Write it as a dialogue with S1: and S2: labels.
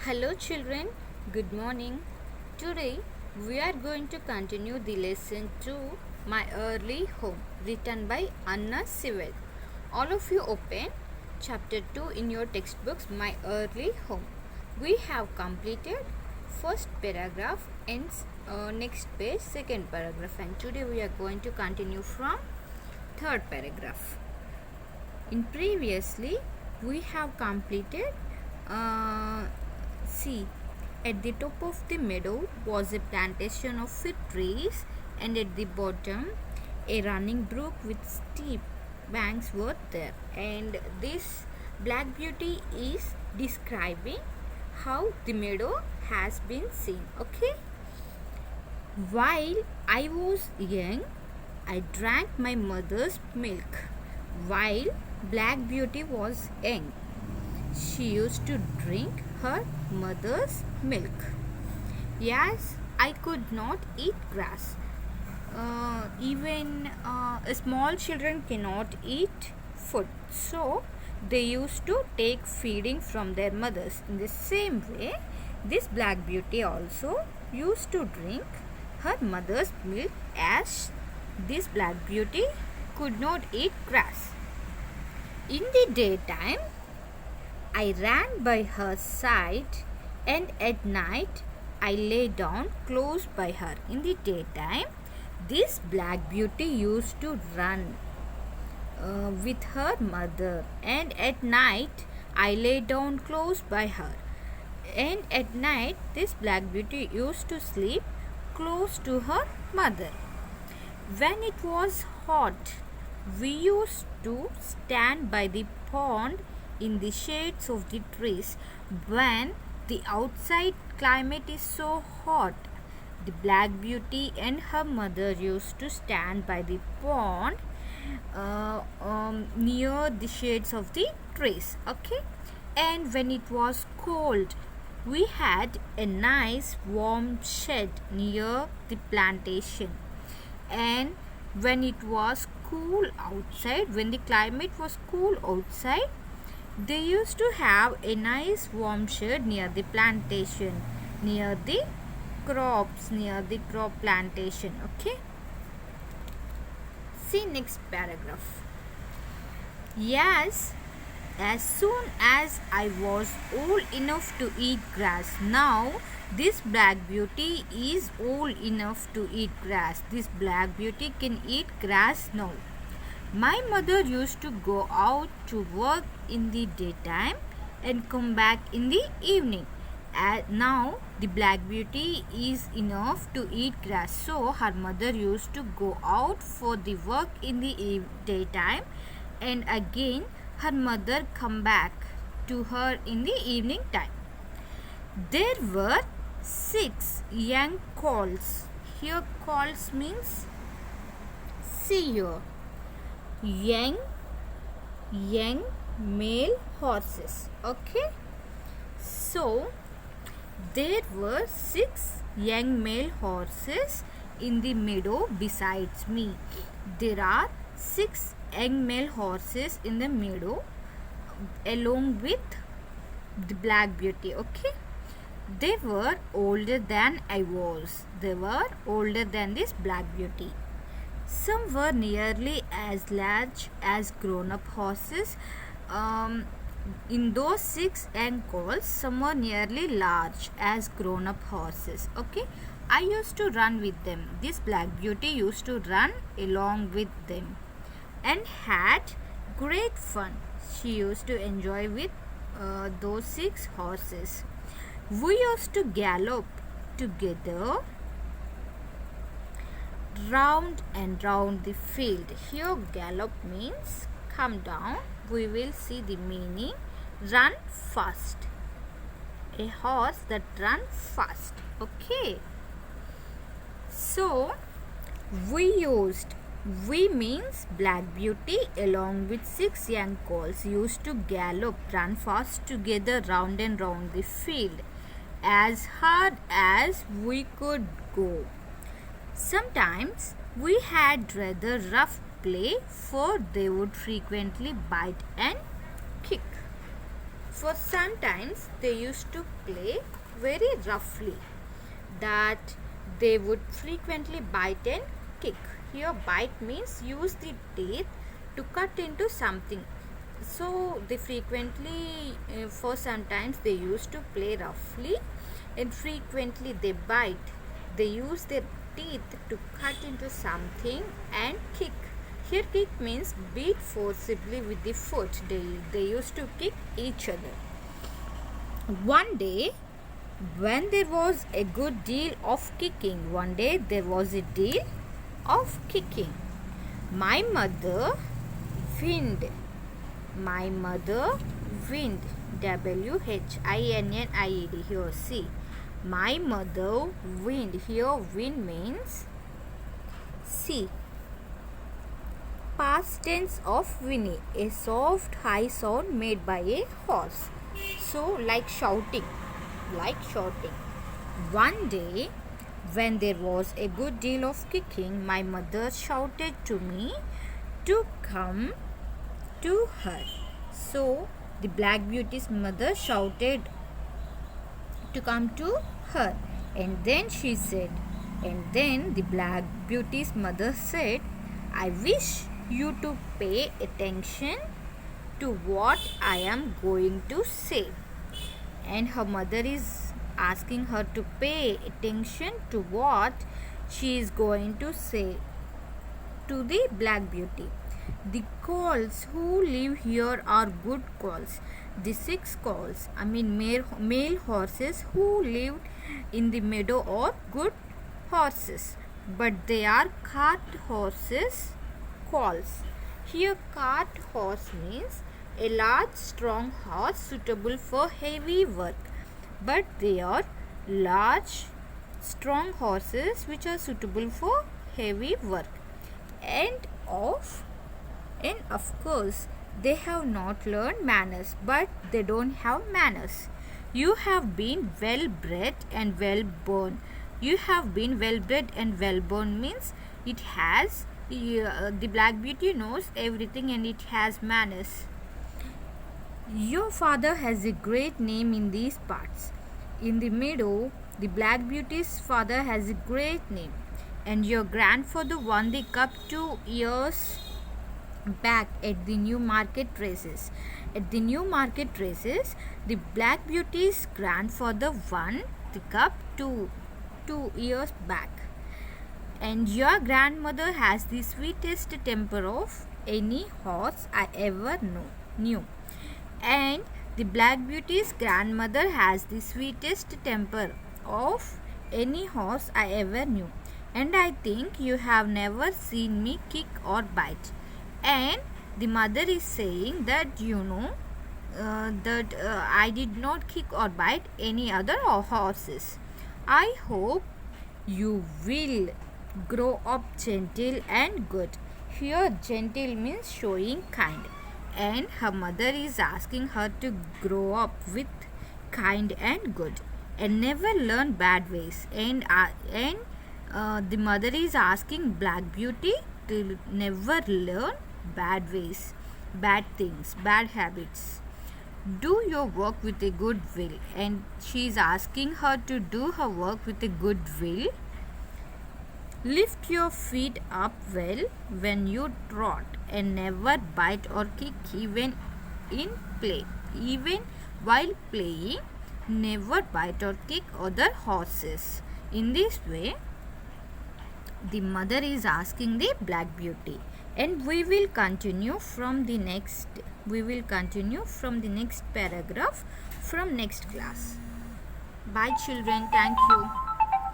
S1: Hello children, good morning. Today we are going to continue the lesson 2 My Early Home written by Anna Sewell. All of you open chapter 2 in your textbooks My Early Home. We have completed first paragraph and next page second paragraph, and today we are going to continue from third paragraph. In previously we have completed see, at the top of the meadow was a plantation of fig trees, and at the bottom a running brook with steep banks were there. And this Black Beauty is describing how the meadow has been seen. Okay. While I was young, I drank my mother's milk. While Black Beauty was young, she used to drink her mother's milk. Yes, I could not eat grass. Even small children cannot eat food. So they used to take feeding from their mothers. In the same way, this Black Beauty also used to drink her mother's milk, as this Black Beauty could not eat grass. In the daytime, I ran by her side, and at night I lay down close by her. In the daytime, this Black Beauty used to run with her mother, and at night I lay down close by her. And at night, this Black Beauty used to sleep close to her mother. When it was hot, we used to stand by the pond in the shades of the trees. When the outside climate is so hot, the Black Beauty and her mother used to stand by the pond near the shades of the trees. Okay. And when it was cold, we had a nice warm shed near the plantation. And when it was cool outside, when the climate was cool outside, they used to have a nice warm shed near the plantation, near the crops, near the crop plantation. Okay. See next paragraph. Yes, as soon as I was old enough to eat grass. Now this Black Beauty is old enough to eat grass. This Black Beauty can eat grass now. My mother used to go out to work in the daytime and come back in the evening. Now the Black Beauty is enough to eat grass, so her mother used to go out for the work in the daytime, and again her mother come back to her in the evening time. There were 6 young colts. Here colts means, see here, young male horses. Okay. So there were 6 young male horses in the meadow besides me. There are 6 young male horses in the meadow along with the Black Beauty. Okay. They were older than I was. They were older than this Black Beauty. Some were nearly as large as grown-up horses. In those 6 young colts, some were nearly large as grown-up horses. Okay, I used to run with them. This Black Beauty used to run along with them and had great fun. She used to enjoy with those 6 horses. We used to gallop together round and round the field. Here gallop means come down. We will see the meaning. Run fast. A horse that runs fast. Okay. So we means Black Beauty along with 6 young colts used to gallop, run fast together round and round the field as hard as we could go. Sometimes we had rather rough play, for they would frequently bite and kick. For sometimes they used to play very roughly, that they would frequently bite and kick. Here bite means use the teeth to cut into something. So they frequently, for sometimes they used to play roughly, and frequently they bite. They use their teeth to cut into something and kick. Here kick means beat forcibly with the foot. They used to kick each other. One day when there was a good deal of kicking, my mother whined. WHINNIED. Here see, my mother whined. Here whined means see, past tense of whinny, a soft high sound made by a horse. So like shouting. One day when there was a good deal of kicking, my mother shouted to me to come to her. So the Black Beauty's mother shouted to come to her, and then the Black Beauty's mother said, I wish you to pay attention to what I am going to say. And her mother is asking her to pay attention to what she is going to say to the Black Beauty. The calls who live here are good calls. The 6 calls, male horses who lived in the meadow are good horses, but they are cart horses calls. Here cart horse means a large strong horse suitable for heavy work, but they are large strong horses which are suitable for heavy work. And of course they have not learned manners, but they don't have manners. You have been well bred and well born. Means it has the Black Beauty knows everything and it has manners. Your father has a great name in these parts. In the meadow, the Black Beauty's father has a great name, and your grandfather won the cup 2 years back at the Newmarket races. At the Newmarket races, the Black Beauty's grandfather won the cup 2 years back. And your grandmother has the sweetest temper of any horse I ever knew. And the Black Beauty's grandmother has the sweetest temper of any horse I ever knew. And I think you have never seen me kick or bite. And the mother is saying that I did not kick or bite any other horses. I hope you will grow up gentle and good. Here gentle means showing kind, and her mother is asking her to grow up with kind and good and never learn bad ways. And the mother is asking Black Beauty to never learn bad ways, bad things, bad habits. Do your work with a good will, and she is asking her to do her work with a good will. Lift your feet up well when you trot, and never bite or kick even in play. Even while playing, never bite or kick other horses. In this way, the mother is asking the Black Beauty, and we will continue from the next paragraph from next class. Bye children, thank you.